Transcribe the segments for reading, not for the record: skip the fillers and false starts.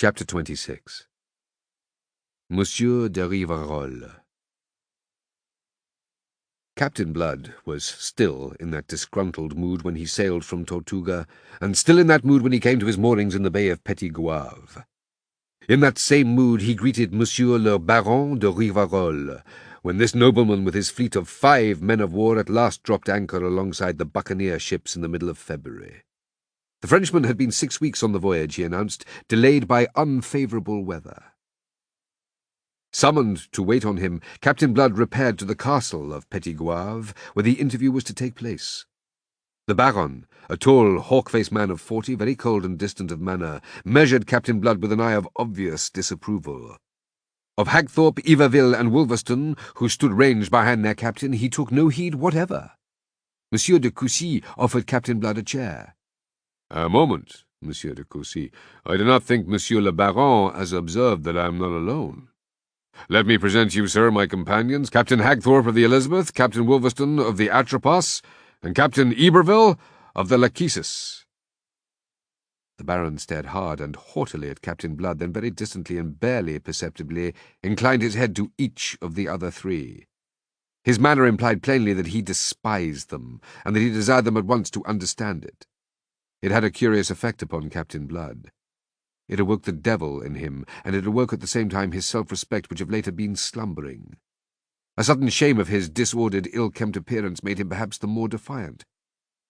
Chapter 26. Monsieur de Rivarol. Captain Blood was still in that disgruntled mood when he sailed from Tortuga, and still in that mood when he came to his moorings in the Bay of Petit Goave. In that same mood he greeted Monsieur le Baron de Rivarol, when this nobleman with his fleet of 5 men of war at last dropped anchor alongside the buccaneer ships in the middle of February. The Frenchman had been 6 weeks on the voyage, he announced, delayed by unfavourable weather. Summoned to wait on him, Captain Blood repaired to the castle of Petit Goave, where the interview was to take place. The Baron, a tall, hawk-faced man of 40, very cold and distant of manner, measured Captain Blood with an eye of obvious disapproval. Of Hagthorpe, Iberville, and Wolverstone, who stood ranged behind their captain, he took no heed whatever. Monsieur de Coucy offered Captain Blood a chair. "A moment, Monsieur de Coucy. I do not think Monsieur le Baron has observed that I am not alone. Let me present you, sir, my companions, Captain Hagthorpe of the Elizabeth, Captain Wolverstone of the Atropos, and Captain Iberville of the Lachesis." The Baron stared hard and haughtily at Captain Blood, then very distantly and barely perceptibly inclined his head to each of the other 3. His manner implied plainly that he despised them, and that he desired them at once to understand it. It had a curious effect upon Captain Blood. It awoke the devil in him, and it awoke at the same time his self-respect, which of late had been slumbering. A sudden shame of his disordered, ill-kempt appearance made him perhaps the more defiant.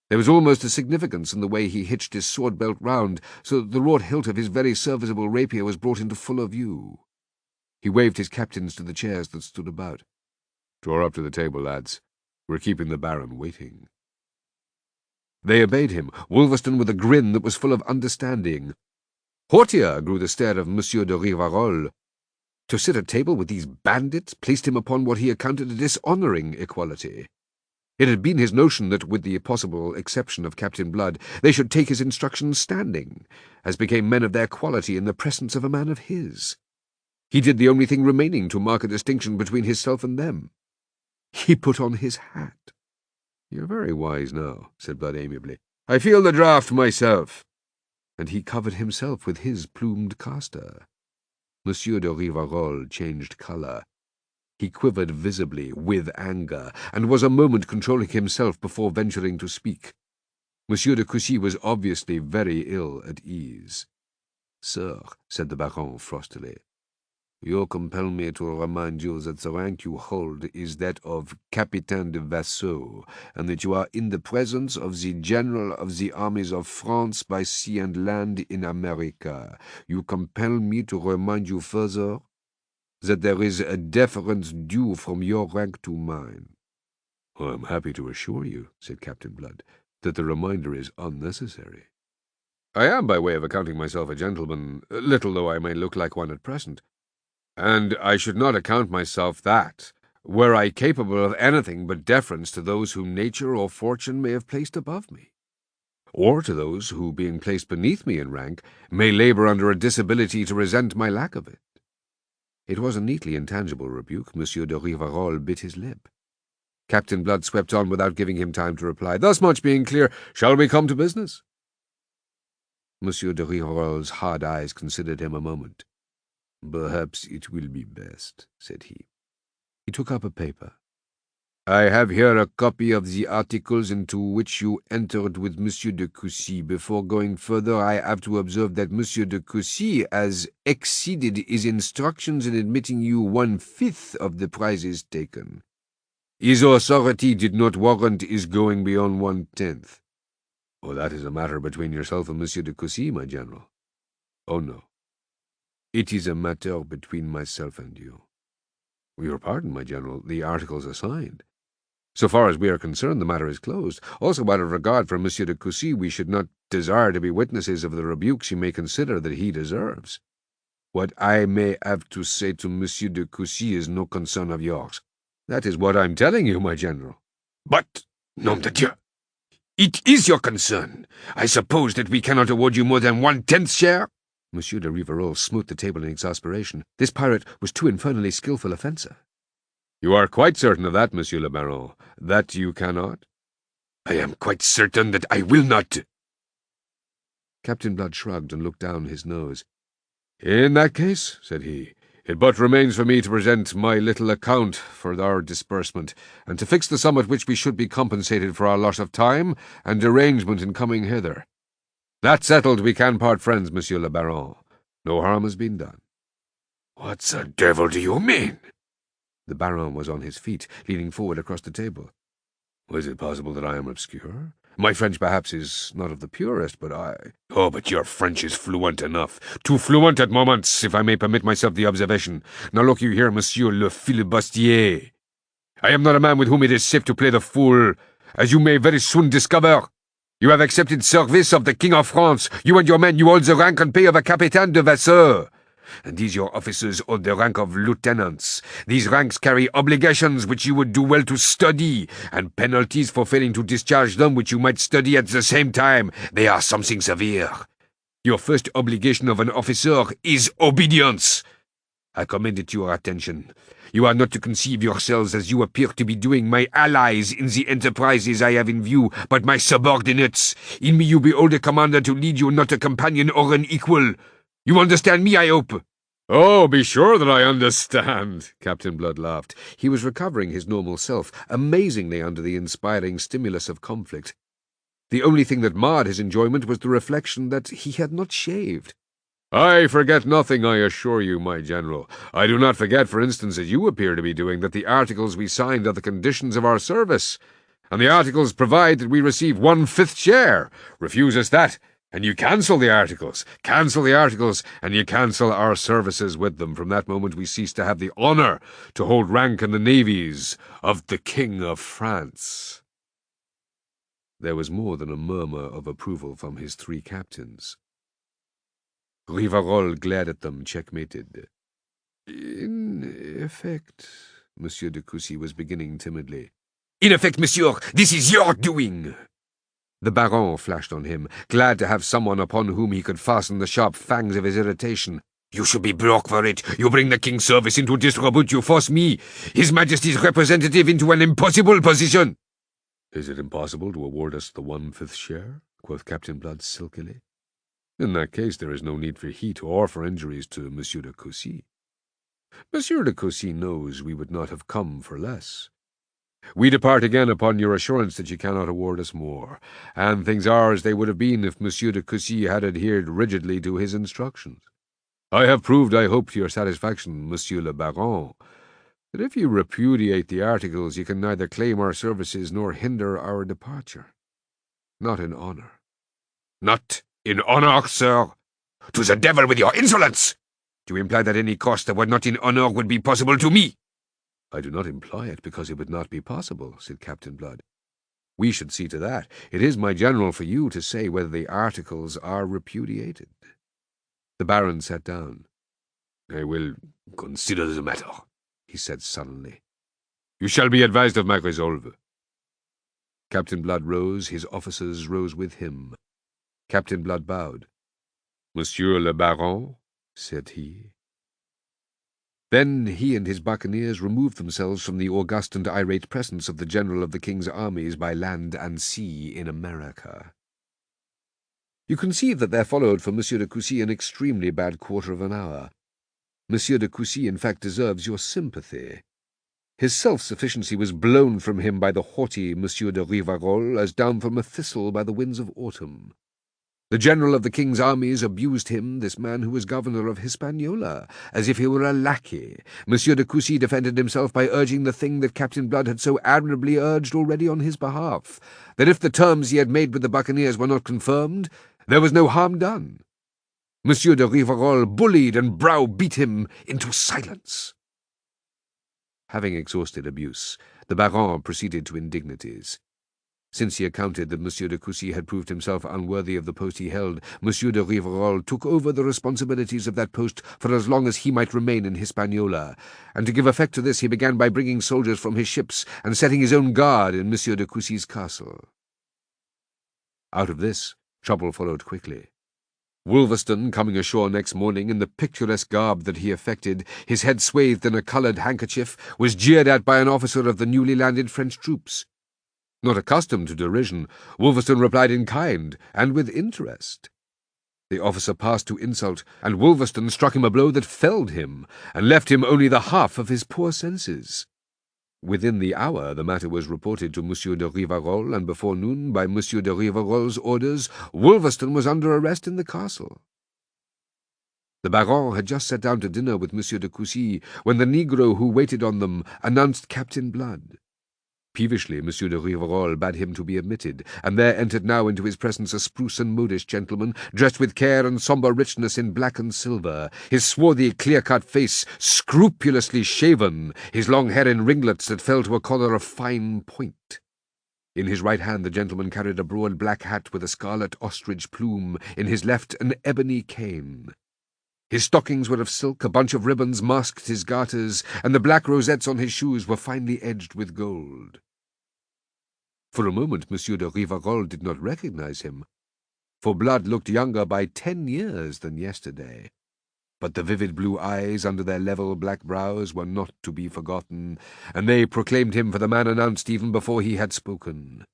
There was almost a significance in the way he hitched his sword-belt round, so that the wrought hilt of his very serviceable rapier was brought into fuller view. He waved his captains to the chairs that stood about. "Draw up to the table, lads. We're keeping the Baron waiting." They obeyed him, Wolverstone with a grin that was full of understanding. Hautier grew the stare of Monsieur de Rivarol. To sit at table with these bandits placed him upon what he accounted a dishonouring equality. It had been his notion that, with the possible exception of Captain Blood, they should take his instructions standing, as became men of their quality in the presence of a man of his. He did the only thing remaining to mark a distinction between himself and them. He put on his hat. "You're very wise now," said Blood amiably. "I feel the draught myself." And he covered himself with his plumed castor. Monsieur de Rivarol changed colour. He quivered visibly with anger, and was a moment controlling himself before venturing to speak. Monsieur de Coucy was obviously very ill at ease. "Sir," said the Baron frostily, "you compel me to remind you that the rank you hold is that of Capitaine de Vaisseau, and that you are in the presence of the General of the armies of France by sea and land in America. You compel me to remind you further that there is a deference due from your rank to mine." "I am happy to assure you," said Captain Blood, "that the reminder is unnecessary. I am, by way of accounting myself a gentleman, little though I may look like one at present. And I should not account myself that, were I capable of anything but deference to those whom nature or fortune may have placed above me, or to those who, being placed beneath me in rank, may labour under a disability to resent my lack of it." It was a neatly intangible rebuke. Monsieur de Rivarol bit his lip. Captain Blood swept on without giving him time to reply. "Thus much being clear, shall we come to business?" Monsieur de Rivarol's hard eyes considered him a moment. "Perhaps it will be best," said he. He took up a paper. "I have here a copy of the articles into which you entered with Monsieur de Coucy. Before going further, I have to observe that Monsieur de Coucy has exceeded his instructions in admitting you 1/5 of the prizes taken. His authority did not warrant his going beyond 1/10. "Oh, that is a matter between yourself and Monsieur de Coucy, my general." "Oh, no. It is a matter between myself and you." "Your pardon, my general. The articles are signed. So far as we are concerned, the matter is closed. Also, out of regard for Monsieur de Coucy, we should not desire to be witnesses of the rebukes you may consider that he deserves. What I may have to say to Monsieur de Coucy is no concern of yours." "That is what I am telling you, my general." "But, nom de Dieu, it is your concern. I suppose that we cannot award you more than 1/10 share?" Monsieur de Rivarol smote the table in exasperation. This pirate was too infernally skilful a fencer. "You are quite certain of that, Monsieur le Baron, that you cannot?" "I am quite certain that I will not." Captain Blood shrugged and looked down his nose. "In that case," said he, "it but remains for me to present my little account for our disbursement, and to fix the sum at which we should be compensated for our loss of time and derangement in coming hither. That settled, we can part friends, Monsieur le Baron. No harm has been done." "What the devil do you mean?" The Baron was on his feet, leaning forward across the table. "Is it possible that I am obscure? My French, perhaps, is not of the purest, but I—" "Oh, but your French is fluent enough. Too fluent at moments, if I may permit myself the observation. Now look you here, Monsieur le Filibustier. I am not a man with whom it is safe to play the fool, as you may very soon discover. You have accepted service of the King of France. You and your men, you hold the rank and pay of a Capitaine de Vasseur. And these your officers hold the rank of lieutenants. These ranks carry obligations which you would do well to study, and penalties for failing to discharge them which you might study at the same time. They are something severe. Your first obligation of an officer is obedience. I commend it to your attention. You are not to conceive yourselves as you appear to be doing my allies in the enterprises I have in view, but my subordinates. In me you behold a commander to lead you, not a companion or an equal. You understand me, I hope?" "Oh, be sure that I understand," Captain Blood laughed. He was recovering his normal self, amazingly under the inspiring stimulus of conflict. The only thing that marred his enjoyment was the reflection that he had not shaved. "I forget nothing, I assure you, my general. I do not forget, for instance, as you appear to be doing, that the articles we signed are the conditions of our service, and the articles provide that we receive 1/5 share. Refuse us that, and you cancel the articles, and you cancel our services with them. From that moment we cease to have the honour to hold rank in the navies of the King of France." There was more than a murmur of approval from his three captains. Rivarol glared at them, checkmated. "In effect," Monsieur de Coucy was beginning timidly. "In effect, monsieur, this is your doing." The Baron flashed on him, glad to have someone upon whom he could fasten the sharp fangs of his irritation. "You should be broke for it. You bring the King's service into disrepute. You force me, His Majesty's representative, into an impossible position." "Is it impossible to award us the 1/5 share?" quoth Captain Blood silkily. "In that case there is no need for heat or for injuries to Monsieur de Coucy. Monsieur de Coucy knows we would not have come for less. We depart again upon your assurance that you cannot award us more, and things are as they would have been if Monsieur de Coucy had adhered rigidly to his instructions. I have proved, I hope, to your satisfaction, Monsieur le Baron, that if you repudiate the articles you can neither claim our services nor hinder our departure. Not in honour." "Not in honour, sir? To the devil with your insolence! Do you imply that any course that were not in honour would be possible to me?" "I do not imply it because it would not be possible," said Captain Blood. "We should see to that. It is, my general, for you to say whether the articles are repudiated." The Baron sat down. "I will consider the matter," he said sullenly. "You shall be advised of my resolve." Captain Blood rose, his officers rose with him. Captain Blood bowed. "Monsieur le Baron," said he. Then he and his buccaneers removed themselves from the august and irate presence of the general of the King's armies by land and sea in America. You conceive that there followed for Monsieur de Coucy an extremely bad quarter of an hour. Monsieur de Coucy, in fact, deserves your sympathy. His self-sufficiency was blown from him by the haughty Monsieur de Rivarol as down from a thistle by the winds of autumn. The general of the King's armies abused him, this man who was governor of Hispaniola, as if he were a lackey. Monsieur de Coucy defended himself by urging the thing that Captain Blood had so admirably urged already on his behalf, that if the terms he had made with the buccaneers were not confirmed, there was no harm done. Monsieur de Rivarol bullied and browbeat him into silence. Having exhausted abuse, the Baron proceeded to indignities. Since he accounted that Monsieur de Coucy had proved himself unworthy of the post he held, Monsieur de Rivarol took over the responsibilities of that post for as long as he might remain in Hispaniola, and to give effect to this he began by bringing soldiers from his ships and setting his own guard in Monsieur de Coucy's castle. Out of this, trouble followed quickly. Wolverstone, coming ashore next morning in the picturesque garb that he affected, his head swathed in a coloured handkerchief, was jeered at by an officer of the newly landed French troops. Not accustomed to derision, Wolverstone replied in kind and with interest. The officer passed to insult, and Wolverstone struck him a blow that felled him, and left him only the half of his poor senses. Within the hour the matter was reported to Monsieur de Rivarol, and before noon, by Monsieur de Rivarol's orders, Wolverstone was under arrest in the castle. The Baron had just sat down to dinner with Monsieur de Coucy, when the negro who waited on them announced Captain Blood. Peevishly, Monsieur de Rivarol bade him to be admitted, and there entered now into his presence a spruce and modish gentleman, dressed with care and sombre richness in black and silver, his swarthy, clear-cut face scrupulously shaven, his long hair in ringlets that fell to a collar of fine point. In his right hand the gentleman carried a broad black hat with a scarlet ostrich plume, in his left an ebony cane. His stockings were of silk, a bunch of ribbons masked his garters, and the black rosettes on his shoes were finely edged with gold. For a moment Monsieur de Rivarol did not recognize him, for Blood looked younger by 10 years than yesterday. But the vivid blue eyes under their level black brows were not to be forgotten, and they proclaimed him for the man announced even before he had spoken.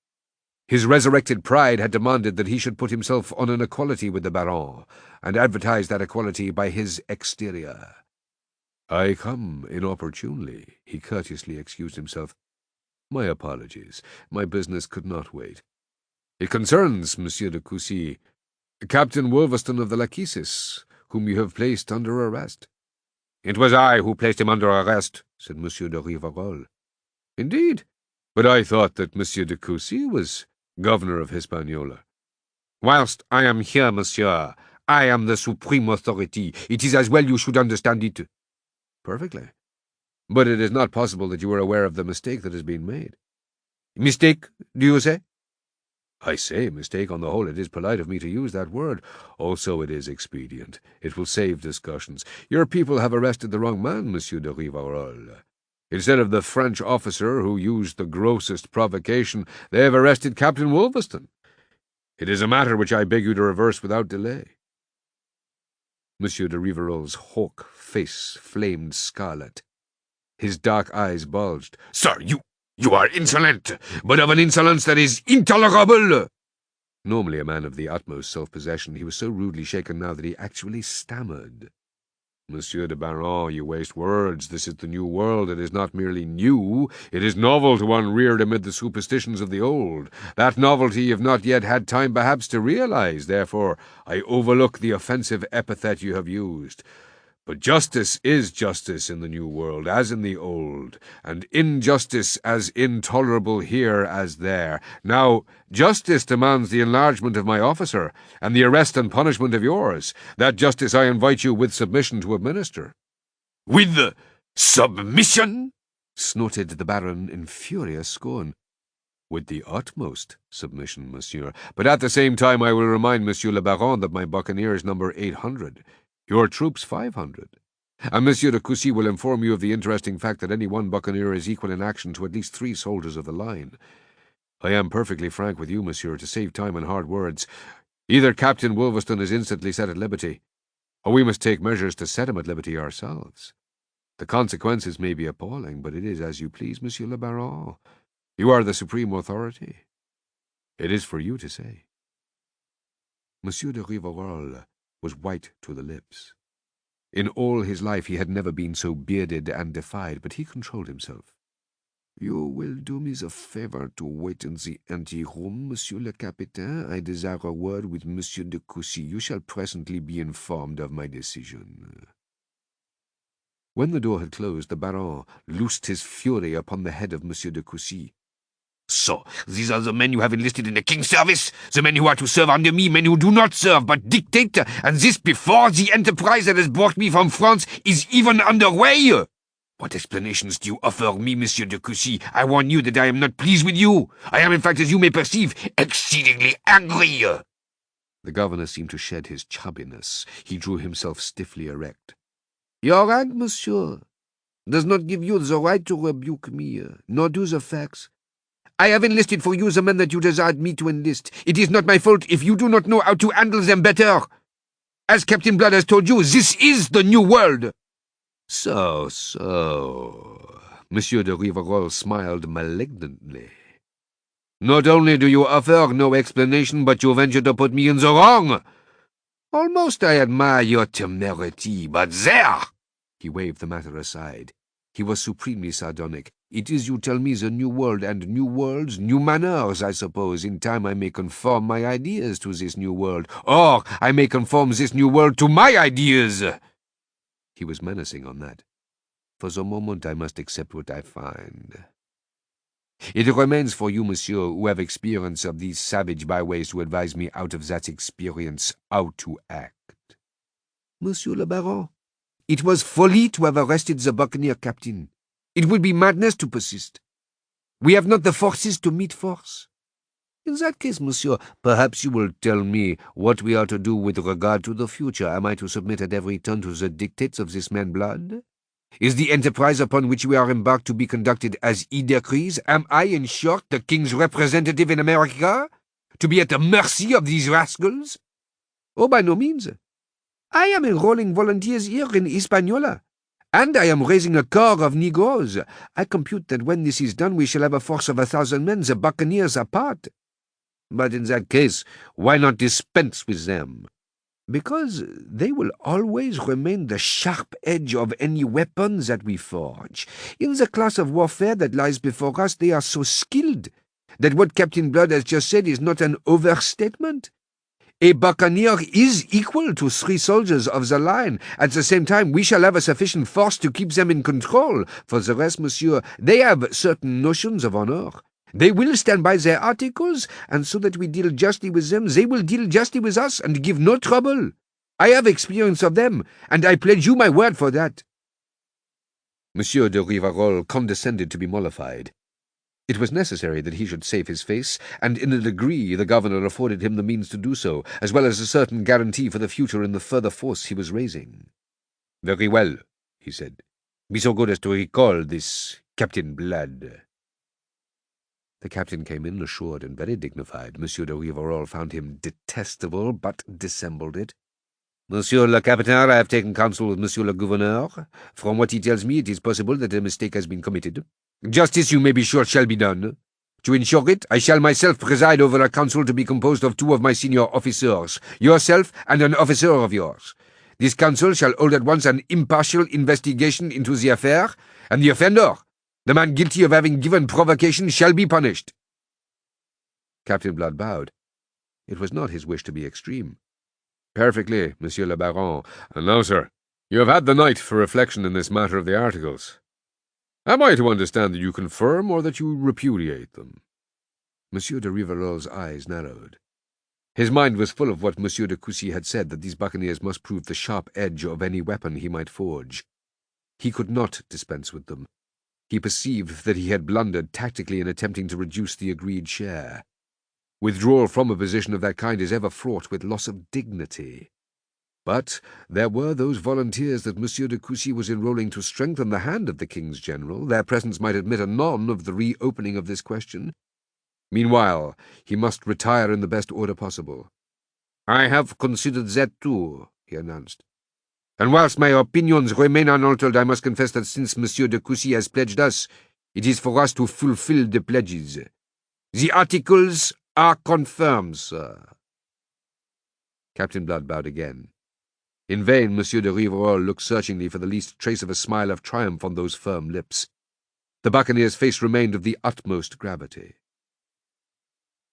His resurrected pride had demanded that he should put himself on an equality with the Baron, and advertise that equality by his exterior. "I come inopportunely," he courteously excused himself. "My apologies. My business could not wait. It concerns Monsieur de Coucy, Captain Wolverstone of the Lachesis, whom you have placed under arrest." "It was I who placed him under arrest," said Monsieur de Rivarol. "Indeed? But I thought that Monsieur de Coucy was governor of Hispaniola." "Whilst I am here, monsieur, I am the supreme authority. It is as well you should understand it." "Perfectly. But it is not possible that you are aware of the mistake that has been made." "Mistake, do you say?" "I say mistake. On the whole, it is polite of me to use that word. Also, it is expedient. It will save discussions. Your people have arrested the wrong man, Monsieur de Rivarol. Instead of the French officer who used the grossest provocation, they have arrested Captain Wolverstone. It is a matter which I beg you to reverse without delay." Monsieur de Rivarol's hawk face flamed scarlet. His dark eyes bulged. "Sir, you are insolent, but of an insolence that is intolerable." Normally a man of the utmost self-possession, he was so rudely shaken now that he actually stammered. "Monsieur de Baron, you waste words. This is the new world. It is not merely new. It is novel to one reared amid the superstitions of the old. That novelty you have not yet had time perhaps to realize. Therefore I overlook the offensive epithet you have used. But justice is justice in the new world, as in the old, and injustice as intolerable here as there. Now, justice demands the enlargement of my officer, and the arrest and punishment of yours. That justice I invite you with submission to administer." "With submission?" snorted the Baron in furious scorn. "With the utmost submission, monsieur. But at the same time I will remind Monsieur le Baron that my buccaneers number 800. Your troops 500, and Monsieur de Coucy will inform you of the interesting fact that any one buccaneer is equal in action to at least 3 soldiers of the line. I am perfectly frank with you, monsieur, to save time and hard words. Either Captain Wolverstone is instantly set at liberty, or we must take measures to set him at liberty ourselves. The consequences may be appalling, but it is as you please, Monsieur le Baron. You are the supreme authority. It is for you to say." Monsieur de Rivarol was white to the lips. In all his life he had never been so bearded and defied, but he controlled himself. "You will do me the favor to wait in the ante-room, Monsieur le Capitaine. I desire a word with Monsieur de Coucy. You shall presently be informed of my decision." When the door had closed, the Baron loosed his fury upon the head of Monsieur de Coucy. "So, these are the men you have enlisted in the king's service? The men who are to serve under me, men who do not serve, but dictate, and this before the enterprise that has brought me from France is even underway? What explanations do you offer me, Monsieur de Coucy? I warn you that I am not pleased with you. I am, in fact, as you may perceive, exceedingly angry." The governor seemed to shed his chubbiness. He drew himself stiffly erect. "Your rank, monsieur, does not give you the right to rebuke me, nor do the facts. I have enlisted for you the men that you desired me to enlist. It is not my fault if you do not know how to handle them better. As Captain Blood has told you, this is the new world." So. Monsieur de Rivarol smiled malignantly. "Not only do you offer no explanation, but you venture to put me in the wrong. Almost I admire your temerity, but there! He waved the matter aside. He was supremely sardonic. It is, you tell me, the new world, and new worlds, new manners, I suppose. In time I may conform my ideas to this new world, or I may conform this new world to my ideas. He was menacing on that. For the moment I must accept what I find. It remains for you, monsieur, who have experience of these savage byways, to advise me out of that experience how to act. Monsieur le Baron, it was folly to have arrested the buccaneer captain. It would be madness to persist. We have not the forces to meet force. In that case, monsieur, perhaps you will tell me what we are to do with regard to the future. Am I to submit at every turn to the dictates of this man Blood? Is the enterprise upon which we are embarked to be conducted as he decrees? Am I, in short, the king's representative in America? To be at the mercy of these rascals? Oh, by no means. I am enrolling volunteers here in Hispaniola, and I am raising a corps of Negroes. I compute that when this is done we shall have a force of 1,000 men, the buccaneers apart. But in that case, why not dispense with them? Because they will always remain the sharp edge of any weapon that we forge. In the class of warfare that lies before us, they are so skilled that what Captain Blood has just said is not an overstatement. A buccaneer is equal to 3 soldiers of the line. At the same time, we shall have a sufficient force to keep them in control. For the rest, monsieur, they have certain notions of honor. They will stand by their articles, and so that we deal justly with them, they will deal justly with us and give no trouble. I have experience of them, and I pledge you my word for that. Monsieur de Rivarol condescended to be mollified. It was necessary that he should save his face, and in a degree the governor afforded him the means to do so, as well as a certain guarantee for the future in the further force he was raising. "Very well," he said. "Be so good as to recall this Captain Blood." The captain came in assured and very dignified. Monsieur de Rivarol found him detestable, but dissembled it. "Monsieur le Capitaine, I have taken counsel with Monsieur le Gouverneur. From what he tells me, it is possible that a mistake has been committed. Justice, you may be sure, shall be done. To ensure it, I shall myself preside over a council to be composed of 2 of my senior officers, yourself and an officer of yours. This council shall hold at once an impartial investigation into the affair, and the offender, the man guilty of having given provocation, shall be punished." Captain Blood bowed. It was not his wish to be extreme. "Perfectly, Monsieur le Baron. And now, sir, you have had the night for reflection in this matter of the articles. Am I to understand that you confirm or that you repudiate them?" Monsieur de Rivarol's eyes narrowed. His mind was full of what Monsieur de Coucy had said, that these buccaneers must prove the sharp edge of any weapon he might forge. He could not dispense with them. He perceived that he had blundered tactically in attempting to reduce the agreed share. Withdrawal from a position of that kind is ever fraught with loss of dignity. But there were those volunteers that Monsieur de Coucy was enrolling to strengthen the hand of the king's general. Their presence might admit anon of the reopening of this question. Meanwhile, he must retire in the best order possible. "I have considered that too," he announced. "And whilst my opinions remain unaltered, I must confess that since Monsieur de Coucy has pledged us, it is for us to fulfill the pledges. The articles are confirmed, sir." Captain Blood bowed again. In vain Monsieur de Rivarol looked searchingly for the least trace of a smile of triumph on those firm lips. The buccaneer's face remained of the utmost gravity.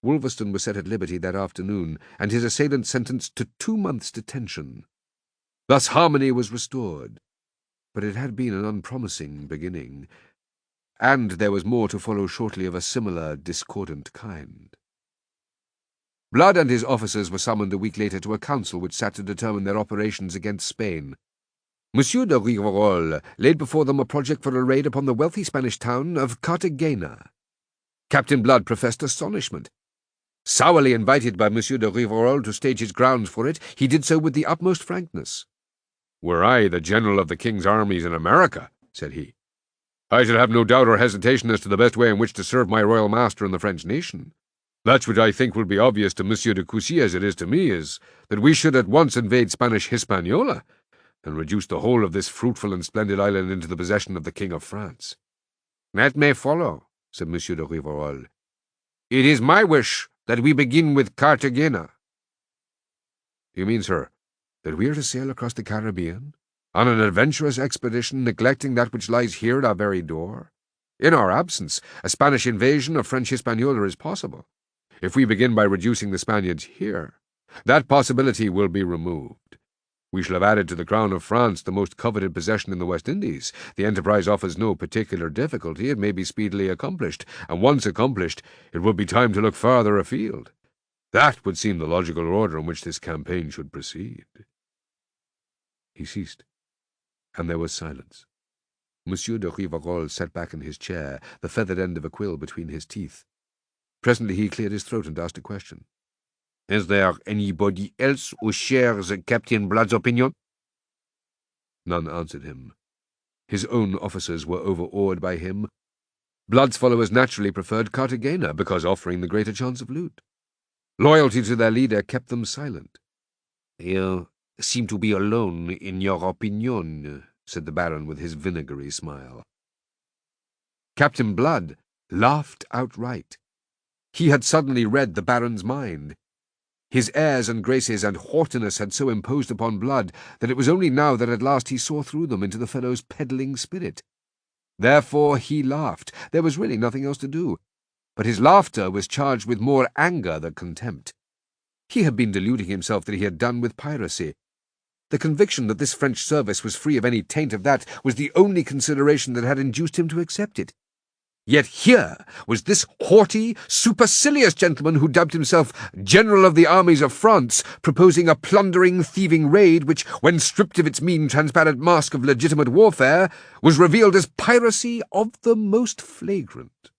Wolverstone was set at liberty that afternoon, and his assailant sentenced to 2 months' detention. Thus harmony was restored. But it had been an unpromising beginning, and there was more to follow shortly of a similar discordant kind. Blood and his officers were summoned a week later to a council which sat to determine their operations against Spain. Monsieur de Rivarol laid before them a project for a raid upon the wealthy Spanish town of Cartagena. Captain Blood professed astonishment. Sourly invited by Monsieur de Rivarol to stage his grounds for it, he did so with the utmost frankness. "Were I the general of the king's armies in America," said he, "I should have no doubt or hesitation as to the best way in which to serve my royal master and the French nation. That which I think will be obvious to Monsieur de Coucy as it is to me is that we should at once invade Spanish Hispaniola and reduce the whole of this fruitful and splendid island into the possession of the King of France." "That may follow," said Monsieur de Rivarol. "It is my wish that we begin with Cartagena." "You mean, sir, That we are to sail across the Caribbean, on an adventurous expedition, neglecting that which lies here at our very door? In our absence, a Spanish invasion of French Hispaniola is possible. If we begin by reducing the Spaniards here, that possibility will be removed. We shall have added to the crown of France the most coveted possession in the West Indies. The enterprise offers no particular difficulty. It may be speedily accomplished, and once accomplished, it will be time to look farther afield. That would seem the logical order in which this campaign should proceed." He ceased, and there was silence. Monsieur de Rivarol sat back in his chair, the feathered end of a quill between his teeth. Presently he cleared his throat and asked a question. "Is there anybody else who shares Captain Blood's opinion?" None answered him. His own officers were overawed by him. Blood's followers naturally preferred Cartagena, because offering the greater chance of loot. Loyalty to their leader kept them silent. "You seem to be alone in your opinion," said the Baron with his vinegary smile. Captain Blood laughed outright. He had suddenly read the Baron's mind. His airs and graces and haughtiness had so imposed upon Blood that it was only now that at last he saw through them into the fellow's peddling spirit. Therefore he laughed. There was really nothing else to do. But his laughter was charged with more anger than contempt. He had been deluding himself that he had done with piracy. The conviction that this French service was free of any taint of that was the only consideration that had induced him to accept it. Yet here was this haughty, supercilious gentleman who dubbed himself General of the Armies of France, proposing a plundering, thieving raid which, when stripped of its mean, transparent mask of legitimate warfare, was revealed as piracy of the most flagrant.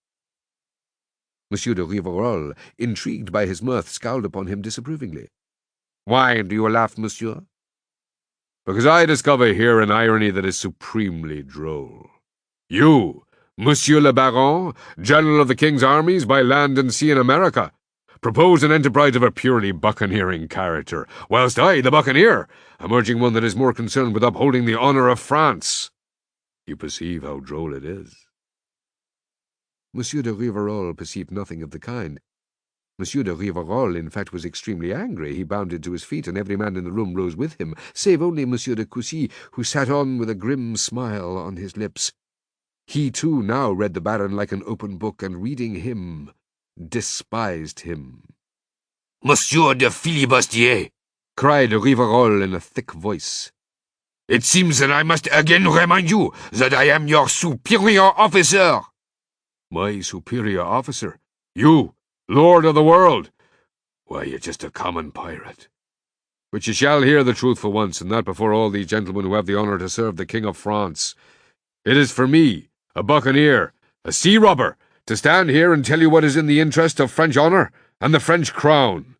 Monsieur de Rivarol, intrigued by his mirth, scowled upon him disapprovingly. "Why do you laugh, monsieur?" "Because I discover here an irony that is supremely droll. You, Monsieur le Baron, General of the King's armies by land and sea in America, propose an enterprise of a purely buccaneering character, whilst I, the buccaneer, am urging one that is more concerned with upholding the honour of France. You perceive how droll it is." Monsieur de Rivarol perceived nothing of the kind. Monsieur de Rivarol, in fact, was extremely angry. He bounded to his feet, and every man in the room rose with him, save only Monsieur de Coucy, who sat on with a grim smile on his lips. He, too, now read the Baron like an open book, and reading him, despised him. "Monsieur de Filibustier," cried Rivarol in a thick voice, "it seems that I must again remind you that I am your superior officer." "My superior officer? You, Lord of the world? Why, you're just a common pirate. But you shall hear the truth for once, and that before all these gentlemen who have the honour to serve the King of France. It is for me, a buccaneer, a sea robber, to stand here and tell you what is in the interest of French honour and the French crown,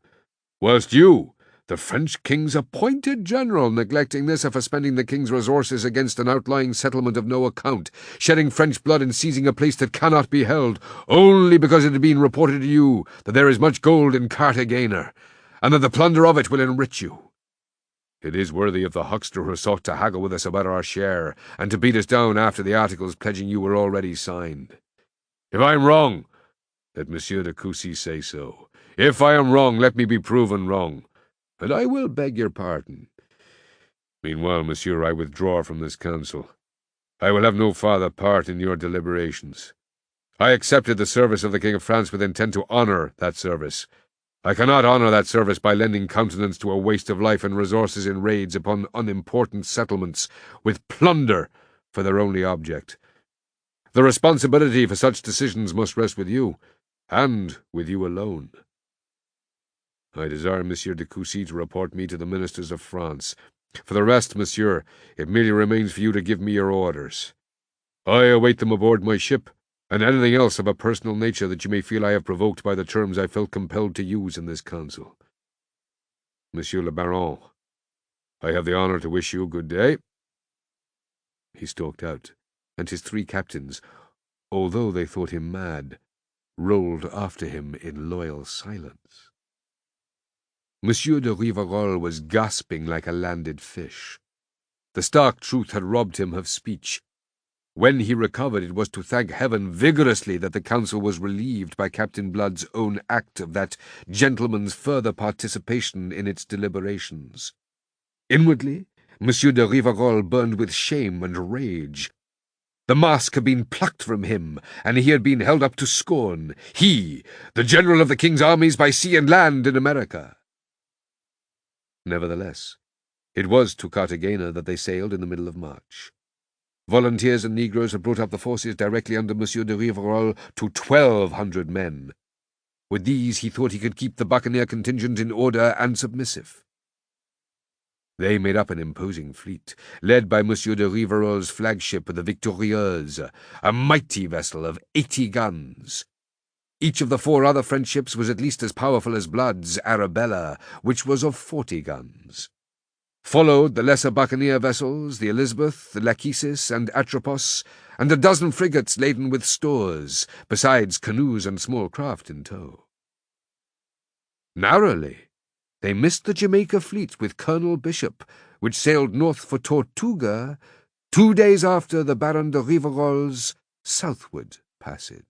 whilst you, the French King's appointed general, neglecting this for spending the King's resources against an outlying settlement of no account, shedding French blood and seizing a place that cannot be held, only because it had been reported to you that there is much gold in Cartagena, and that the plunder of it will enrich you. It is worthy of the huckster who sought to haggle with us about our share, and to beat us down after the articles pledging you were already signed. If I am wrong, let Monsieur de Coucy say so. If I am wrong, let me be proven wrong, and I will beg your pardon. Meanwhile, monsieur, I withdraw from this council. I will have no farther part in your deliberations. I accepted the service of the King of France with intent to honour that service. I cannot honour that service by lending countenance to a waste of life and resources in raids upon unimportant settlements, with plunder for their only object. The responsibility for such decisions must rest with you, and with you alone. I desire Monsieur de Coucy to report me to the ministers of France. For the rest, monsieur, it merely remains for you to give me your orders. I await them aboard my ship, and anything else of a personal nature that you may feel I have provoked by the terms I felt compelled to use in this council. Monsieur le Baron, I have the honour to wish you good day." He stalked out, and his three captains, although they thought him mad, rolled after him in loyal silence. Monsieur de Rivarol was gasping like a landed fish. The stark truth had robbed him of speech. When he recovered, it was to thank heaven vigorously that the council was relieved by Captain Blood's own act of that gentleman's further participation in its deliberations. Inwardly, Monsieur de Rivarol burned with shame and rage. The mask had been plucked from him, and he had been held up to scorn. He, the general of the king's armies by sea and land in America. Nevertheless, it was to Cartagena that they sailed in the middle of March. Volunteers and Negroes had brought up the forces directly under Monsieur de Rivarol to 1,200 men. With these he thought he could keep the buccaneer contingent in order and submissive. They made up an imposing fleet, led by Monsieur de Rivarol's flagship, the Victorieuse, a mighty vessel of 80 guns. Each of the 4 other French ships was at least as powerful as Blood's Arabella, which was of 40 guns. Followed the lesser buccaneer vessels, the Elizabeth, the Lachesis, and Atropos, and a dozen frigates laden with stores, besides canoes and small craft in tow. Narrowly, they missed the Jamaica fleet with Colonel Bishop, which sailed north for Tortuga 2 days after the Baron de Rivarol's southward passage.